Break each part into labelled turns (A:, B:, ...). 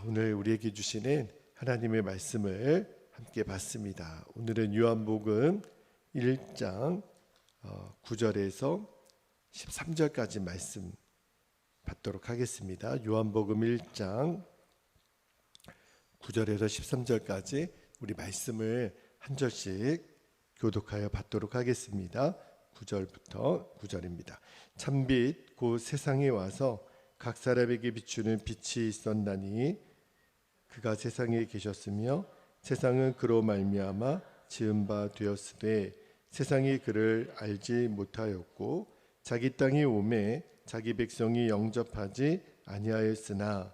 A: 오늘 우리에게 주시는 하나님의 말씀을 함께 봤습니다. 오늘은 요한복음 1장 9절에서 13절까지 말씀 받도록 하겠습니다. 요한복음 1장 9절에서 13절까지 우리 말씀을 한 절씩 교독하여 받도록 하겠습니다. 9절부터 9절입니다. 참빛 곧 세상에 와서 각 사람에게 비추는 빛이 있었나니 그가 세상에 계셨으며 세상은 그로 말미암아 지은 바 되었으되 세상이 그를 알지 못하였고 자기 땅에 오매 자기 백성이 영접하지 아니하였으나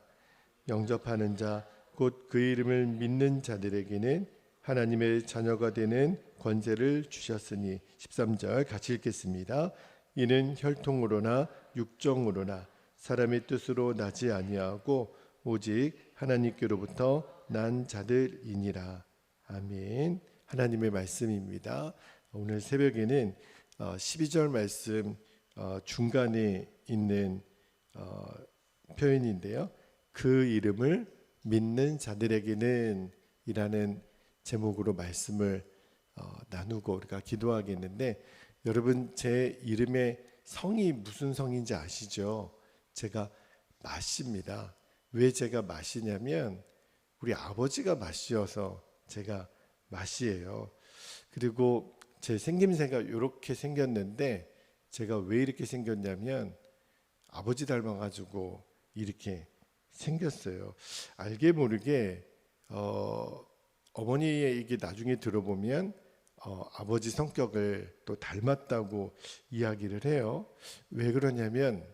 A: 영접하는 자 곧 그 이름을 믿는 자들에게는 하나님의 자녀가 되는 권세를 주셨으니 13절 같이 읽겠습니다. 이는 혈통으로나 육정으로나 사람의 뜻으로 나지 아니하고 오직 하나님께로부터 난 자들이니라. 아멘. 하나님의 말씀입니다. 오늘 새벽에는 12절 말씀 중간에 있는 표현인데요. 그 이름을 믿는 자들에게는 이라는 제목으로 말씀을 나누고 우리가 기도하겠는데, 여러분 제 이름의 성이 무슨 성인지 아시죠? 제가 마씨입니다. 왜 제가 마씨냐면 우리 아버지가 마씨여서 제가 마씨예요. 그리고 제 생김새가 이렇게 생겼는데 제가 왜 이렇게 생겼냐면 아버지 닮아가지고 이렇게 생겼어요. 알게 모르게 어머니의 이게 나중에 들어보면 아버지 성격을 또 닮았다고 이야기를 해요. 왜 그러냐면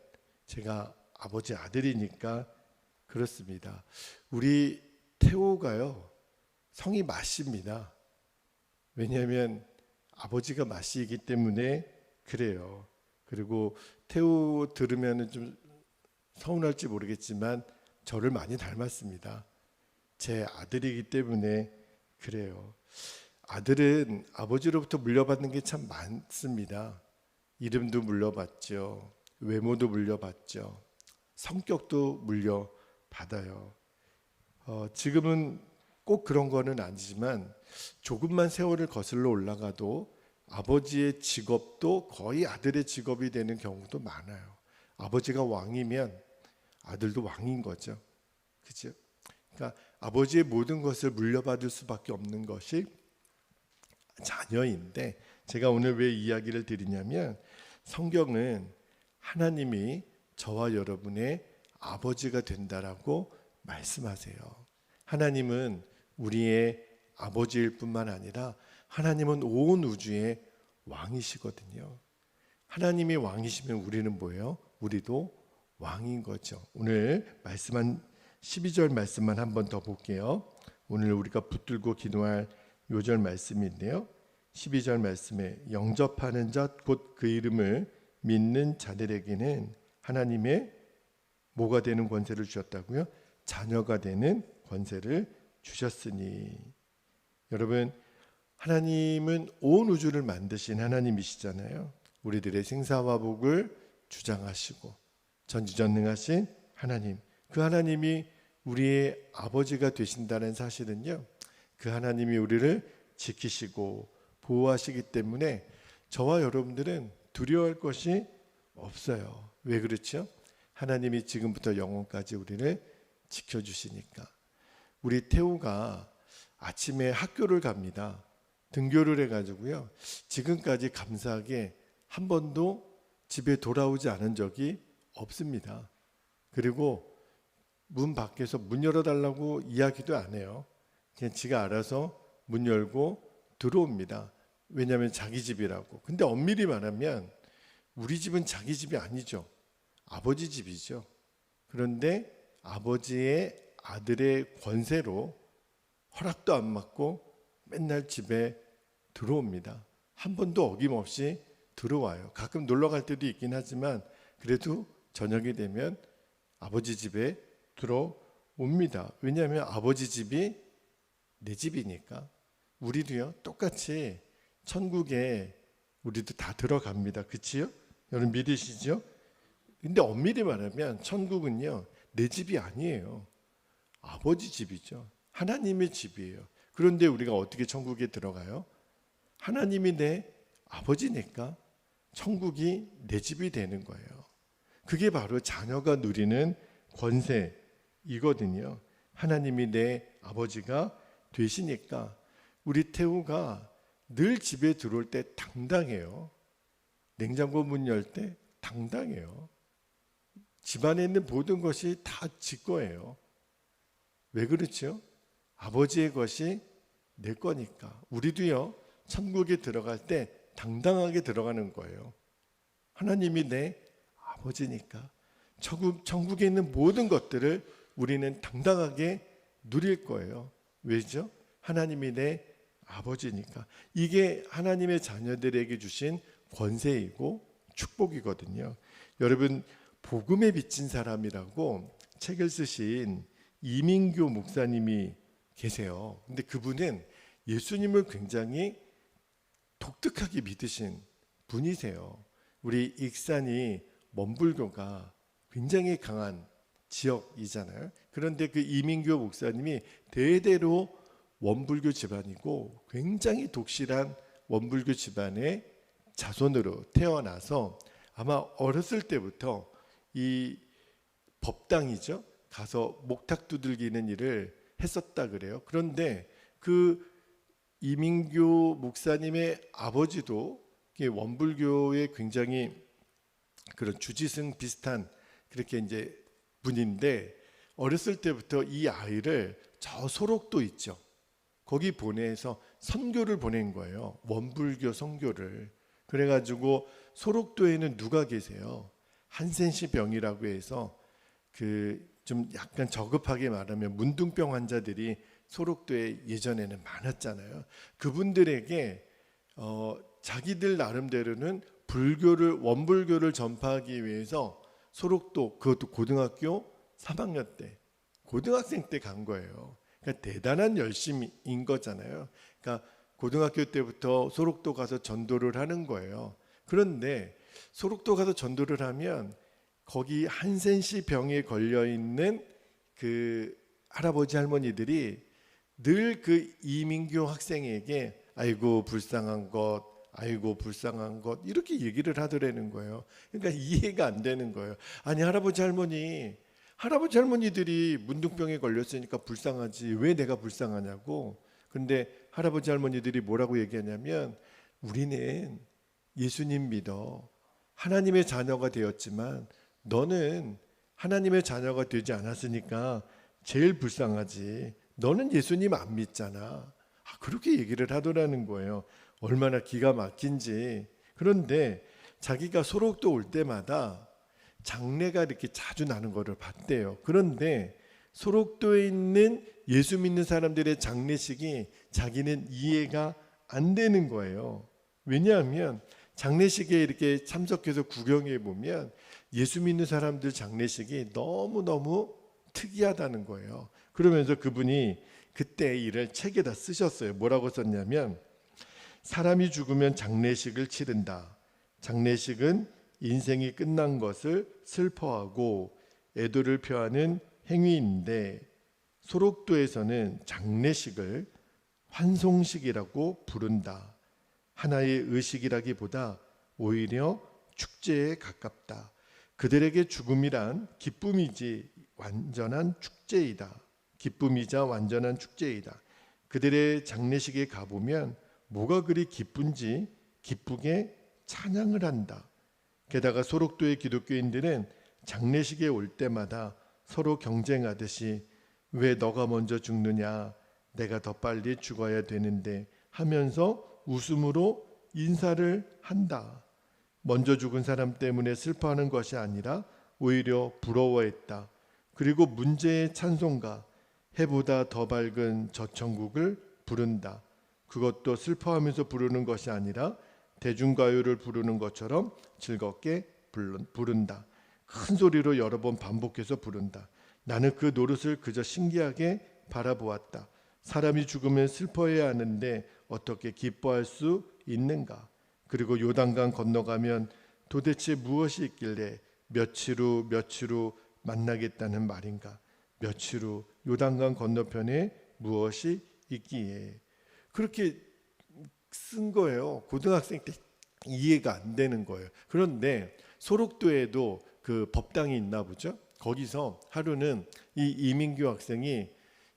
A: 제가 아버지 아들이니까 그렇습니다. 우리 태호가요 성이 마씨입니다. 왜냐하면 아버지가 마씨이기 때문에 그래요. 그리고 태호 들으면 좀 서운할지 모르겠지만 저를 많이 닮았습니다. 제 아들이기 때문에 그래요. 아들은 아버지로부터 물려받는 게 참 많습니다. 이름도 물려받죠. 외모도 물려받죠. 성격도 물려받아요. 지금은 꼭 그런 거는 아니지만 조금만 세월을 거슬러 올라가도 아버지의 직업도 거의 아들의 직업이 되는 경우도 많아요. 아버지가 왕이면 아들도 왕인 거죠. 그죠? 그러니까 아버지의 모든 것을 물려받을 수밖에 없는 것이 자녀인데, 제가 오늘 왜 이야기를 드리냐면 성경은 하나님이 저와 여러분의 아버지가 된다라고 말씀하세요. 하나님은 우리의 아버지일 뿐만 아니라 하나님은 온 우주의 왕이시거든요. 하나님이 왕이시면 우리는 뭐예요? 우리도 왕인 거죠. 오늘 말씀한 12절 말씀만 한 번 더 볼게요. 오늘 우리가 붙들고 기도할 요절 말씀인데요. 12절 말씀에 영접하는 자 곧 그 이름을 믿는 자들에게는 하나님의 뭐가 되는 권세를 주셨다고요? 자녀가 되는 권세를 주셨으니. 여러분, 하나님은 온 우주를 만드신 하나님이시잖아요. 우리들의 생사화복을 주장하시고 전지전능하신 하나님, 그 하나님이 우리의 아버지가 되신다는 사실은요, 그 하나님이 우리를 지키시고 보호하시기 때문에 저와 여러분들은 두려워할 것이 없어요. 왜 그렇죠? 하나님이 지금부터 영원까지 우리를 지켜주시니까. 우리 태우가 아침에 학교를 갑니다. 등교를 해가지고요, 지금까지 감사하게 한 번도 집에 돌아오지 않은 적이 없습니다. 그리고 문 밖에서 문 열어달라고 이야기도 안 해요. 그냥 지가 알아서 문 열고 들어옵니다. 왜냐하면 자기 집이라고. 근데 엄밀히 말하면 우리 집은 자기 집이 아니죠. 아버지 집이죠. 그런데 아버지의 아들의 권세로 허락도 안 받고 맨날 집에 들어옵니다. 한 번도 어김없이 들어와요. 가끔 놀러 갈 때도 있긴 하지만 그래도 저녁이 되면 아버지 집에 들어옵니다. 왜냐하면 아버지 집이 내 집이니까. 우리도요 똑같이 천국에 우리도 다 들어갑니다. 그치요? 여러분 믿으시죠? 근데 엄밀히 말하면 천국은요 내 집이 아니에요. 아버지 집이죠. 하나님의 집이에요. 그런데 우리가 어떻게 천국에 들어가요? 하나님이 내 아버지니까 천국이 내 집이 되는 거예요. 그게 바로 자녀가 누리는 권세이거든요. 하나님이 내 아버지가 되시니까 우리 태우가 늘 집에 들어올 때 당당해요. 냉장고 문 열 때 당당해요. 집안에 있는 모든 것이 다 지 거예요. 왜 그렇죠? 아버지의 것이 내 거니까. 우리도요, 천국에 들어갈 때 당당하게 들어가는 거예요. 하나님이 내 아버지니까 천국에 있는 모든 것들을 우리는 당당하게 누릴 거예요. 왜죠? 하나님이 내 아버지니까. 이게 하나님의 자녀들에게 주신 권세이고 축복이거든요. 여러분, 복음에 비친 사람이라고 책을 쓰신 이민교 목사님이 계세요. 근데 그분은 예수님을 굉장히 독특하게 믿으신 분이세요. 우리 익산이 먼불교가 굉장히 강한 지역이잖아요. 그런데 그 이민교 목사님이 대대로 원불교 집안이고 굉장히 독실한 원불교 집안의 자손으로 태어나서 아마 어렸을 때부터 이 법당이죠. 가서 목탁 두들기는 일을 했었다 그래요. 그런데 그 이민교 목사님의 아버지도 원불교의 굉장히 그런 주지승 비슷한 그렇게 이제 분인데 어렸을 때부터 이 아이를 저 소록도 있죠. 거기 보내서 선교를 보낸 거예요. 원불교 선교를. 그래가지고 소록도에는 누가 계세요? 한센시 병이라고 해서 그 좀 약간 저급하게 말하면 문둥병 환자들이 소록도에 예전에는 많았잖아요. 그분들에게 자기들 나름대로는 원불교를 전파하기 위해서 소록도, 그것도 고등학교 3학년 때, 고등학생 때 간 거예요. 그러니까 대단한 열심인 거잖아요. 그러니까 고등학교 때부터 소록도 가서 전도를 하는 거예요. 그런데 소록도 가서 전도를 하면 거기 한센시 병에 걸려 있는 그 할아버지 할머니들이 늘 그 이민교 학생에게 아이고 불쌍한 것, 아이고 불쌍한 것 이렇게 얘기를 하더라는 거예요. 그러니까 이해가 안 되는 거예요. 아니 할아버지 할머니들이 문둥병에 걸렸으니까 불쌍하지 왜 내가 불쌍하냐고. 근데 할아버지 할머니들이 뭐라고 얘기하냐면 우리는 예수님 믿어. 하나님의 자녀가 되었지만 너는 하나님의 자녀가 되지 않았으니까 제일 불쌍하지. 너는 예수님 안 믿잖아. 그렇게 얘기를 하더라는 거예요. 얼마나 기가 막힌지. 그런데 자기가 소록도 올 때마다 장례가 이렇게 자주 나는 거를 봤대요. 그런데 소록도에 있는 예수 믿는 사람들의 장례식이 자기는 이해가 안 되는 거예요. 왜냐하면 장례식에 이렇게 참석해서 구경해 보면 예수 믿는 사람들 장례식이 너무너무 특이하다는 거예요. 그러면서 그분이 그때 일을 책에다 쓰셨어요. 뭐라고 썼냐면 사람이 죽으면 장례식을 치른다. 장례식은 인생이 끝난 것을 슬퍼하고 애도를 표하는 행위인데 소록도에서는 장례식을 환송식이라고 부른다. 하나의 의식이라기보다 오히려 축제에 가깝다. 그들에게 죽음이란 기쁨이지 완전한 축제이다. 기쁨이자 완전한 축제이다. 그들의 장례식에 가보면 뭐가 그리 기쁜지 기쁘게 찬양을 한다. 게다가 소록도의 기독교인들은 장례식에 올 때마다 서로 경쟁하듯이 왜 너가 먼저 죽느냐, 내가 더 빨리 죽어야 되는데 하면서 웃음으로 인사를 한다. 먼저 죽은 사람 때문에 슬퍼하는 것이 아니라 오히려 부러워했다. 그리고 문제의 찬송가 해보다 더 밝은 저 천국을 부른다. 그것도 슬퍼하면서 부르는 것이 아니라 대중가요를 부르는 것처럼 즐겁게 부른다. 큰 소리로 여러 번 반복해서 부른다. 나는 그 노릇을 그저 신기하게 바라보았다. 사람이 죽으면 슬퍼해야 하는데 어떻게 기뻐할 수 있는가? 그리고 요단강 건너가면 도대체 무엇이 있길래 며칠 후 만나겠다는 말인가? 며칠 후 요단강 건너편에 무엇이 있기에. 그렇게 쓴 거예요. 고등학생 때 이해가 안 되는 거예요. 그런데 소록도에도 그 법당이 있나 보죠. 거기서 하루는 이 이민규 학생이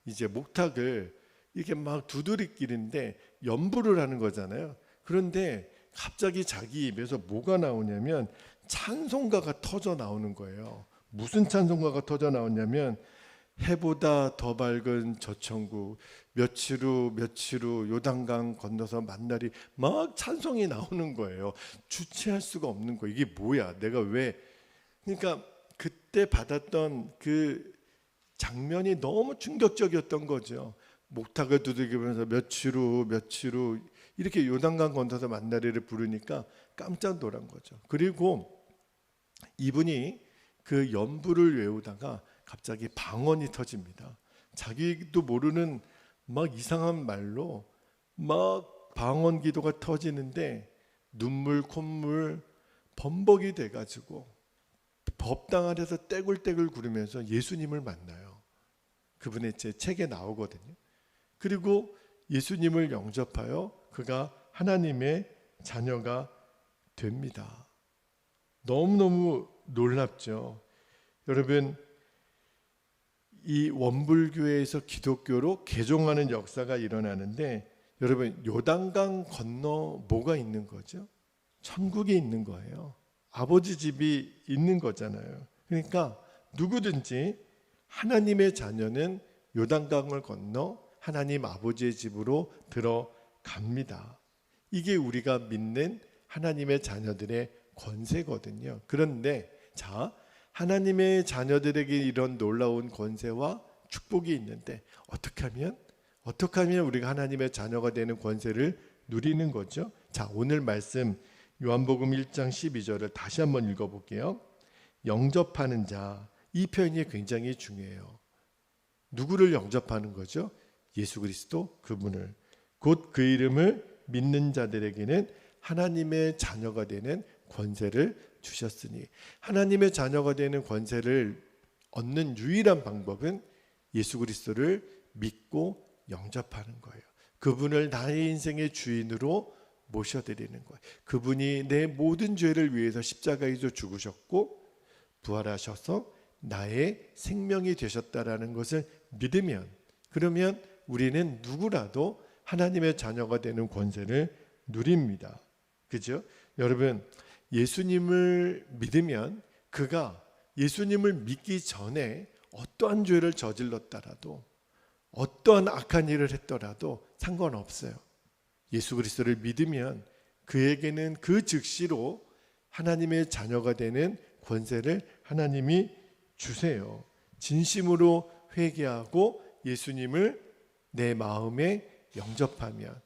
A: 이제 목탁을 이렇게 막 두드리끼는데 연부를 하는 거잖아요. 그런데 갑자기 자기 입에서 뭐가 나오냐면 찬송가가 터져 나오는 거예요. 무슨 찬송가가 터져 나오냐면 해보다 더 밝은 저 천국, 며칠 후 요단강 건너서 만나리, 막 찬송이 나오는 거예요. 주체할 수가 없는 거예요. 이게 뭐야? 내가 왜? 그러니까 그때 받았던 그 장면이 너무 충격적이었던 거죠. 목탁을 두들기면서 며칠 후 이렇게 요단강 건너서 만나리를 부르니까 깜짝 놀란 거죠. 그리고 이분이 그 연부를 외우다가 갑자기 방언이 터집니다. 자기도 모르는 막 이상한 말로 막 방언 기도가 터지는데 눈물 콧물 범벅이 돼가지고 법당 안에서 떼굴떼굴 구르면서 예수님을 만나요. 그분의 제 책에 나오거든요. 그리고 예수님을 영접하여 그가 하나님의 자녀가 됩니다. 너무너무 놀랍죠. 여러분, 이 원불교회에서 기독교로 개종하는 역사가 일어나는데, 여러분, 요단강 건너 뭐가 있는 거죠? 천국이 있는 거예요. 아버지 집이 있는 거잖아요. 그러니까 누구든지 하나님의 자녀는 요단강을 건너 하나님 아버지의 집으로 들어갑니다. 이게 우리가 믿는 하나님의 자녀들의 권세거든요. 그런데 자, 하나님의 자녀들에게 이런 놀라운 권세와 축복이 있는데 어떻게 하면 우리가 하나님의 자녀가 되는 권세를 누리는 거죠? 자, 오늘 말씀 요한복음 1장 12절을 다시 한번 읽어볼게요. 영접하는 자, 이 표현이 굉장히 중요해요. 누구를 영접하는 거죠? 예수 그리스도, 그분을. 곧 그 이름을 믿는 자들에게는 하나님의 자녀가 되는 권세를 주셨으니, 하나님의 자녀가 되는 권세를 얻는 유일한 방법은 예수 그리스도를 믿고 영접하는 거예요. 그분을 나의 인생의 주인으로 모셔드리는 거예요. 그분이 내 모든 죄를 위해서 십자가에서 죽으셨고 부활하셔서 나의 생명이 되셨다라는 것을 믿으면, 그러면 우리는 누구라도 하나님의 자녀가 되는 권세를 누립니다. 그죠? 여러분, 예수님을 믿으면 그가 예수님을 믿기 전에 어떠한 죄를 저질렀더라도 어떠한 악한 일을 했더라도 상관없어요. 예수 그리스도를 믿으면 그에게는 그 즉시로 하나님의 자녀가 되는 권세를 하나님이 주세요. 진심으로 회개하고 예수님을 내 마음에 영접하면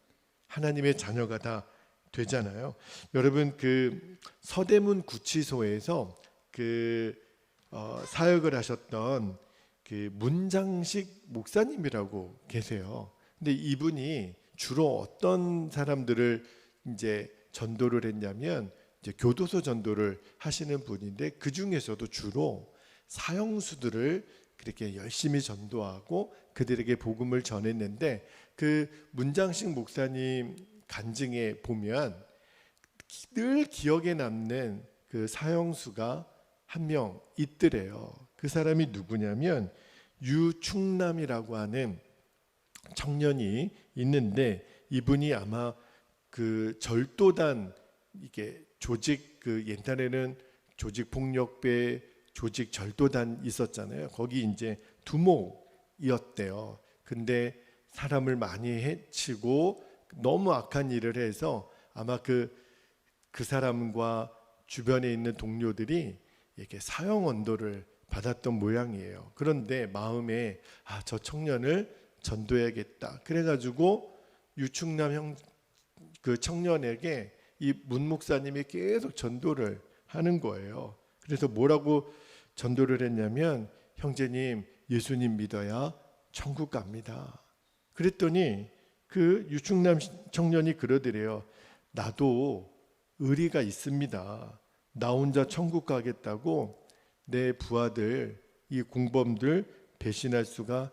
A: 하나님의 자녀가 다 되잖아요. 여러분, 그 서대문 구치소에서 사역을 하셨던 그 문장식 목사님이라고 계세요. 근데 이분이 주로 어떤 사람들을 이제 전도를 했냐면 이제 교도소 전도를 하시는 분인데, 그 중에서도 주로 사형수들을 그렇게 열심히 전도하고 그들에게 복음을 전했는데, 그 문장식 목사님 간증에 보면 늘 기억에 남는 그 사형수가 한 명 있더래요. 그 사람이 누구냐면 유충남이라고 하는 청년이 있는데, 이분이 아마 그 절도단, 이게 조직, 그 옛날에는 조직 폭력배, 조직 절도단 있었잖아요. 거기 이제 두목이었대요. 근데 사람을 많이 해치고 너무 악한 일을 해서 아마 그 사람과 주변에 있는 동료들이 이렇게 사형 언도를 받았던 모양이에요. 그런데 마음에 저 청년을 전도해야겠다. 그래가지고 유충남 그 청년에게 이 문 목사님이 계속 전도를 하는 거예요. 그래서 뭐라고 전도를 했냐면, 형제님, 예수님 믿어야 천국 갑니다. 그랬더니 그 유충남 청년이 그러더래요. 나도 의리가 있습니다. 나 혼자 천국 가겠다고 내 부하들, 이 공범들 배신할 수가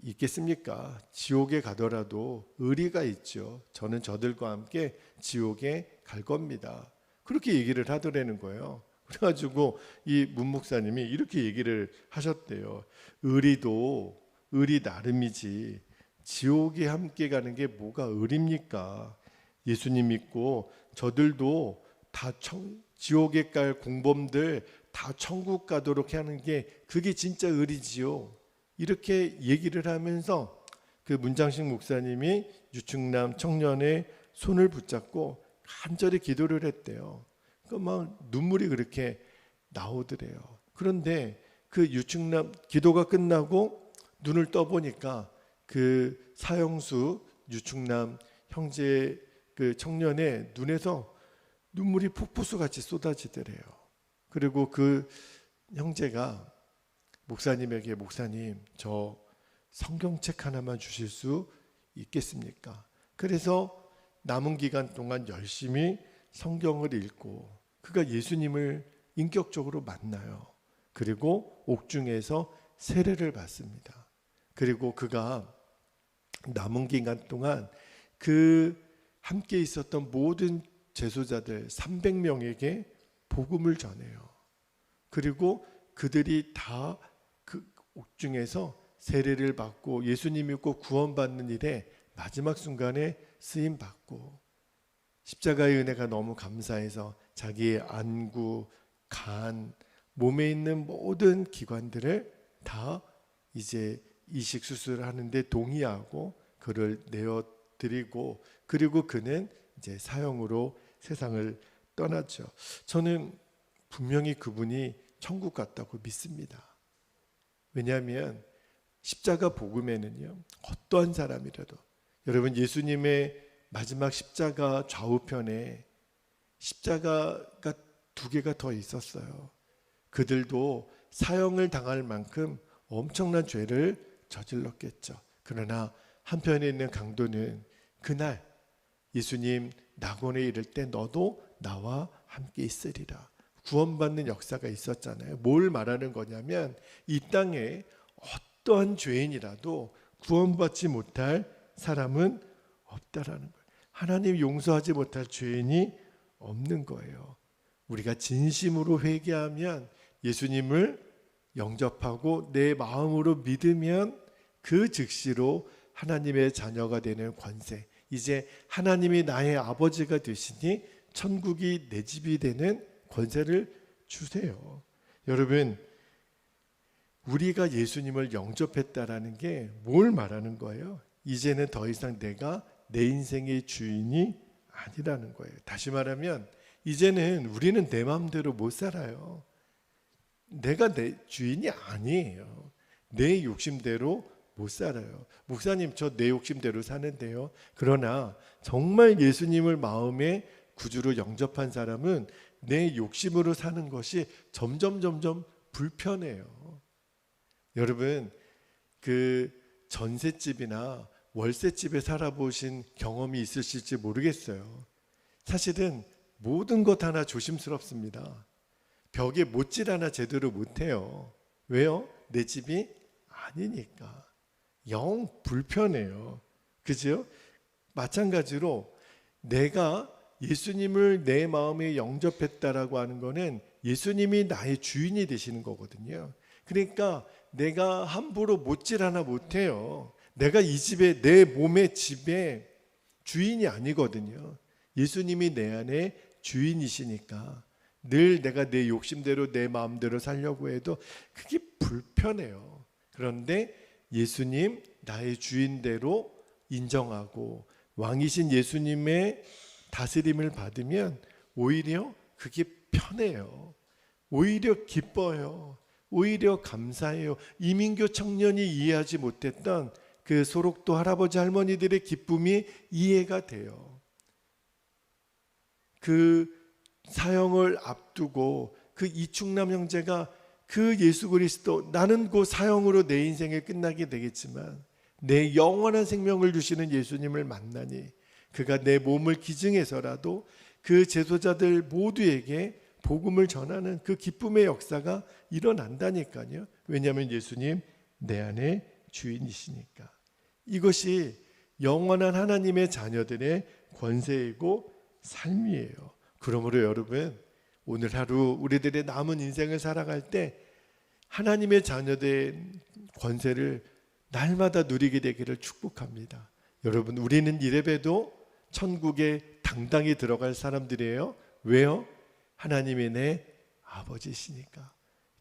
A: 있겠습니까? 지옥에 가더라도 의리가 있죠. 저는 저들과 함께 지옥에 갈 겁니다. 그렇게 얘기를 하더라는 거예요. 그래가지고 이 문 목사님이 이렇게 얘기를 하셨대요. 의리도 의리 나름이지 지옥에 함께 가는 게 뭐가 의리입니까? 예수님 믿고 저들도 다 지옥에 갈 공범들 다 천국 가도록 하는 게 그게 진짜 의리지요. 이렇게 얘기를 하면서 그 문장식 목사님이 유충남 청년의 손을 붙잡고 간절히 기도를 했대요. 막 눈물이 그렇게 나오더래요. 그런데 그 유충남 기도가 끝나고 눈을 떠보니까 그 사형수 유충남 형제 그 청년의 눈에서 눈물이 폭포수같이 쏟아지더래요. 그리고 그 형제가 목사님에게 목사님 저 성경책 하나만 주실 수 있겠습니까? 그래서 남은 기간 동안 열심히 성경을 읽고 그가 예수님을 인격적으로 만나요. 그리고 옥중에서 세례를 받습니다. 그리고 그가 남은 기간 동안 그 함께 있었던 모든 제소자들 300명에게 복음을 전해요. 그리고 그들이 다 그 옥중에서 세례를 받고 예수님 믿고 구원받는 일에 마지막 순간에 쓰임 받고 십자가의 은혜가 너무 감사해서 자기의 안구, 간, 몸에 있는 모든 기관들을 다 이제 이식 수술을 하는데 동의하고 그를 내어드리고 그리고 그는 이제 사형으로 세상을 떠났죠. 저는 분명히 그분이 천국 갔다고 믿습니다. 왜냐하면 십자가 복음에는요 어떠한 사람이라도 여러분 예수님의 마지막 십자가 좌우편에 십자가가 2개가 더 있었어요. 그들도 사형을 당할 만큼 엄청난 죄를 저질렀겠죠. 그러나 한편에 있는 강도는 그날 예수님 낙원에 이를 때 너도 나와 함께 있으리라. 구원받는 역사가 있었잖아요. 뭘 말하는 거냐면 이 땅에 어떠한 죄인이라도 구원받지 못할 사람은 없다라는 거예요. 하나님 용서하지 못할 죄인이 없는 거예요. 우리가 진심으로 회개하면 예수님을 영접하고 내 마음으로 믿으면 그 즉시로 하나님의 자녀가 되는 권세, 이제 하나님이 나의 아버지가 되시니 천국이 내 집이 되는 권세를 주세요. 여러분, 우리가 예수님을 영접했다라는 게 뭘 말하는 거예요? 이제는 더 이상 내가 내 인생의 주인이 아니라는 거예요. 다시 말하면 이제는 우리는 내 마음대로 못 살아요. 내가 내 주인이 아니에요. 내 욕심대로 못 살아요. 목사님 저 내 욕심대로 사는데요. 그러나 정말 예수님을 마음의 구주로 영접한 사람은 내 욕심으로 사는 것이 점점 불편해요. 여러분 그 전셋집이나 월세집에 살아보신 경험이 있으실지 모르겠어요. 사실은 모든 것 하나 조심스럽습니다. 벽에 못질 하나 제대로 못해요. 왜요? 내 집이 아니니까. 영 불편해요. 그죠? 마찬가지로 내가 예수님을 내 마음에 영접했다라고 하는 거는 예수님이 나의 주인이 되시는 거거든요. 그러니까 내가 함부로 못질 하나 못해요. 내가 이 집에 내 몸의 집에 주인이 아니거든요. 예수님이 내 안에 주인이시니까 늘 내가 내 욕심대로 내 마음대로 살려고 해도 그게 불편해요. 그런데 예수님 나의 주인대로 인정하고 왕이신 예수님의 다스림을 받으면 오히려 그게 편해요. 오히려 기뻐요. 오히려 감사해요. 이민교 청년이 이해하지 못했던 그 소록도 할아버지 할머니들의 기쁨이 이해가 돼요. 그 사형을 앞두고 그 이충남 형제가 그 예수 그리스도 나는 곧 사형으로 내 인생이 끝나게 되겠지만 내 영원한 생명을 주시는 예수님을 만나니 그가 내 몸을 기증해서라도 그 제소자들 모두에게 복음을 전하는 그 기쁨의 역사가 일어난다니까요. 왜냐하면 예수님 내 안에 주인이시니까. 이것이 영원한 하나님의 자녀들의 권세이고 삶이에요. 그러므로 여러분, 오늘 하루 우리들의 남은 인생을 살아갈 때 하나님의 자녀된 권세를 날마다 누리게 되기를 축복합니다. 여러분, 우리는 이래봬도 천국에 당당히 들어갈 사람들이에요. 왜요? 하나님이 내 아버지시니까.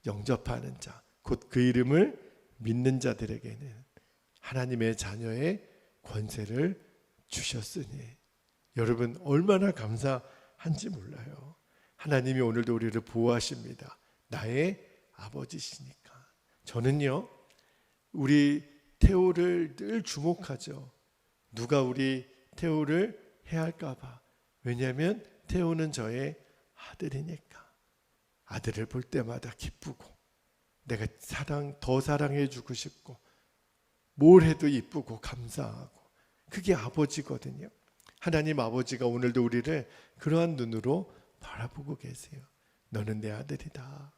A: 영접하는 자, 곧 그 이름을 믿는 자들에게는 하나님의 자녀의 권세를 주셨으니, 여러분 얼마나 감사한지 몰라요. 하나님이 오늘도 우리를 보호하십니다. 나의 아버지시니까. 저는요, 우리 태호를 늘 주목하죠. 누가 우리 태호를 해할까 봐. 왜냐하면 태호는 저의 아들이니까. 아들을 볼 때마다 기쁘고 내가 더 사랑해 주고 싶고 뭘 해도 이쁘고 감사하고, 그게 아버지거든요. 하나님 아버지가 오늘도 우리를 그러한 눈으로 바라보고 계세요. 너는 내 아들이다.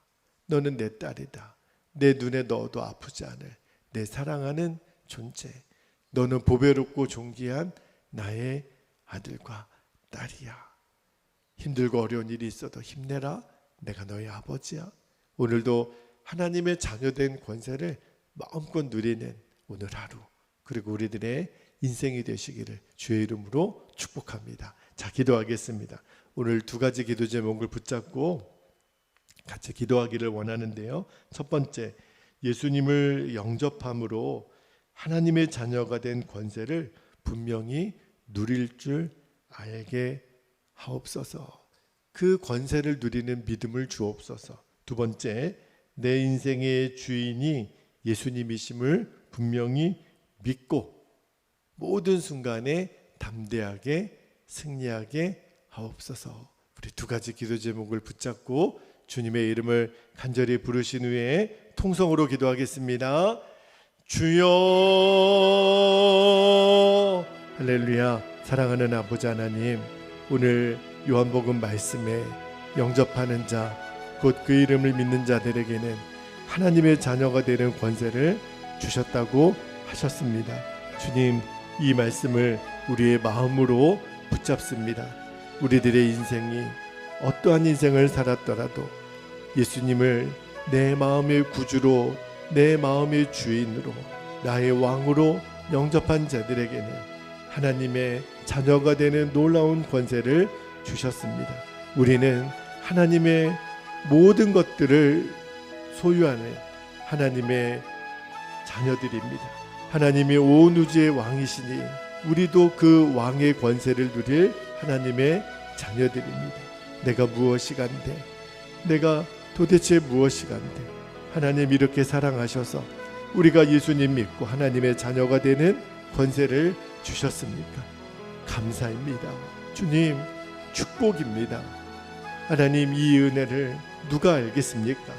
A: 너는 내 딸이다. 내 눈에 넣어도 아프지 않을 내 사랑하는 존재. 너는 보배롭고 존귀한 나의 아들과 딸이야. 힘들고 어려운 일이 있어도 힘내라. 내가 너의 아버지야. 오늘도 하나님의 자녀된 권세를 마음껏 누리는 오늘 하루, 그리고 우리들의 인생이 되시기를 주의 이름으로 축복합니다. 자, 기도하겠습니다. 오늘 두 가지 기도 제목을 붙잡고 같이 기도하기를 원하는데요. 첫 번째, 예수님을 영접함으로 하나님의 자녀가 된 권세를 분명히 누릴 줄 알게 하옵소서. 그 권세를 누리는 믿음을 주옵소서. 두 번째, 내 인생의 주인이 예수님이심을 분명히 믿고 모든 순간에 담대하게 승리하게 하옵소서. 우리 두 가지 기도 제목을 붙잡고 주님의 이름을 간절히 부르신 후에 통성으로 기도하겠습니다. 주여. 할렐루야. 사랑하는 아버지 하나님, 오늘 요한복음 말씀에 영접하는 자, 곧 그 이름을 믿는 자들에게는 하나님의 자녀가 되는 권세를 주셨다고 하셨습니다. 주님, 이 말씀을 우리의 마음으로 붙잡습니다. 우리들의 인생이 어떠한 인생을 살았더라도 예수님을 내 마음의 구주로, 내 마음의 주인으로, 나의 왕으로 영접한 자들에게는 하나님의 자녀가 되는 놀라운 권세를 주셨습니다. 우리는 하나님의 모든 것들을 소유하는 하나님의 자녀들입니다. 하나님이 온 우주의 왕이시니 우리도 그 왕의 권세를 누릴 하나님의 자녀들입니다. 내가 무엇이간데, 내가 도대체 무엇이간데 하나님 이렇게 사랑하셔서 우리가 예수님 믿고 하나님의 자녀가 되는 권세를 주셨습니까? 감사입니다. 주님, 축복입니다. 하나님, 이 은혜를 누가 알겠습니까?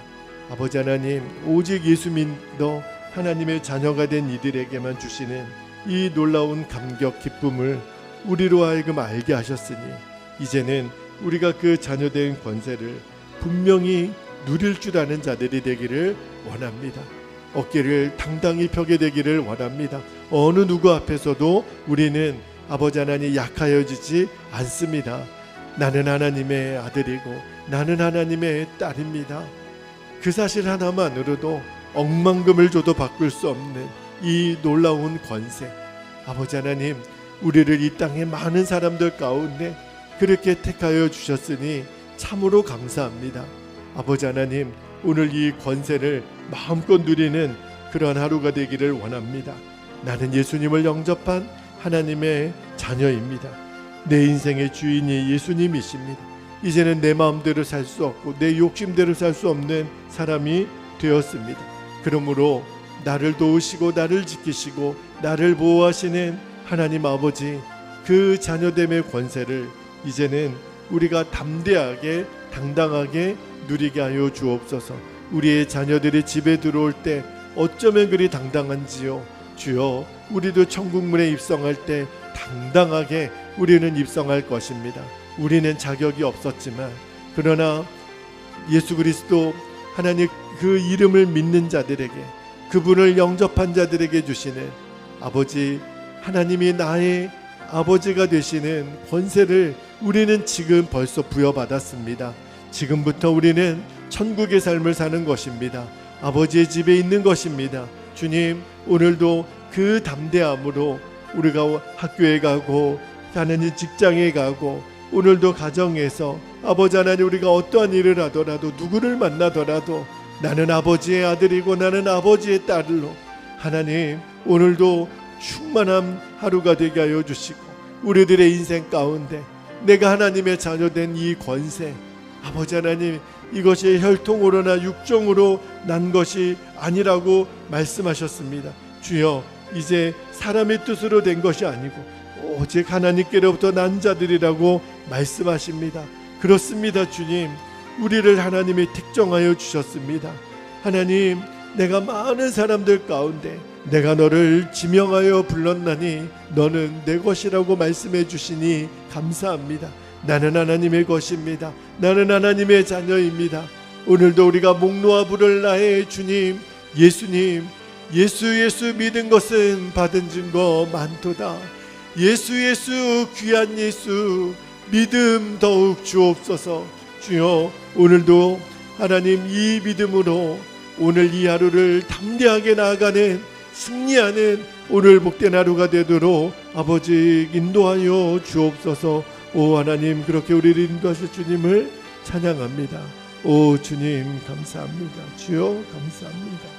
A: 아버지 하나님, 오직 예수 믿어 하나님의 자녀가 된 이들에게만 주시는 이 놀라운 감격, 기쁨을 우리로 하여금 알게 하셨으니 이제는 우리가 그 자녀된 권세를 분명히 누릴 줄 아는 자들이 되기를 원합니다. 어깨를 당당히 펴게 되기를 원합니다. 어느 누구 앞에서도 우리는 아버지 하나님 약하여지지 않습니다. 나는 하나님의 아들이고 나는 하나님의 딸입니다. 그 사실 하나만으로도 억만금을 줘도 바꿀 수 없는 이 놀라운 권세, 아버지 하나님, 우리를 이 땅의 많은 사람들 가운데 그렇게 택하여 주셨으니 참으로 감사합니다. 아버지 하나님, 오늘 이 권세를 마음껏 누리는 그런 하루가 되기를 원합니다. 나는 예수님을 영접한 하나님의 자녀입니다. 내 인생의 주인이 예수님이십니다. 이제는 내 마음대로 살 수 없고 내 욕심대로 살 수 없는 사람이 되었습니다. 그러므로 나를 도우시고 나를 지키시고 나를 보호하시는 하나님 아버지, 그 자녀됨의 권세를 이제는 우리가 담대하게 당당하게 누리게 하여 주옵소서. 우리의 자녀들이 집에 들어올 때 어쩌면 그리 당당한지요. 주여, 우리도 천국문에 입성할 때 당당하게 우리는 입성할 것입니다. 우리는 자격이 없었지만, 그러나 예수 그리스도 하나님 그 이름을 믿는 자들에게 그분을 영접한 자들에게 주시는 아버지 하나님이 나의 아버지가 되시는 권세를 우리는 지금 벌써 부여받았습니다. 지금부터 우리는 천국의 삶을 사는 것입니다. 아버지의 집에 있는 것입니다. 주님, 오늘도 그 담대함으로 우리가 학교에 가고 하나님 직장에 가고 오늘도 가정에서 아버지 하나님 우리가 어떠한 일을 하더라도 누구를 만나더라도 나는 아버지의 아들이고 나는 아버지의 딸로 하나님 오늘도 충만한 하루가 되게 하여 주시고 우리들의 인생 가운데 내가 하나님의 자녀된 이 권세 아버지 하나님 이것이 혈통으로나 육종으로 난 것이 아니라고 말씀하셨습니다. 주여 이제 사람의 뜻으로 된 것이 아니고 오직 하나님께로부터 난 자들이라고 말씀하십니다. 그렇습니다. 주님 우리를 하나님이 특정하여 주셨습니다. 하나님 내가 많은 사람들 가운데 내가 너를 지명하여 불렀나니 너는 내 것이라고 말씀해 주시니 감사합니다. 나는 하나님의 것입니다. 나는 하나님의 자녀입니다. 오늘도 우리가 목 놓아 부를 나의 주님 예수님 예수 믿은 것은 받은 증거 많도다. 예수 귀한 예수 믿음 더욱 주옵소서. 주여 오늘도 하나님 이 믿음으로 오늘 이 하루를 담대하게 나아가는 승리하는 오늘 복된 하루가 되도록 아버지 인도하여 주옵소서. 오 하나님 그렇게 우리를 인도하실 주님을 찬양합니다. 오 주님 감사합니다. 주여 감사합니다.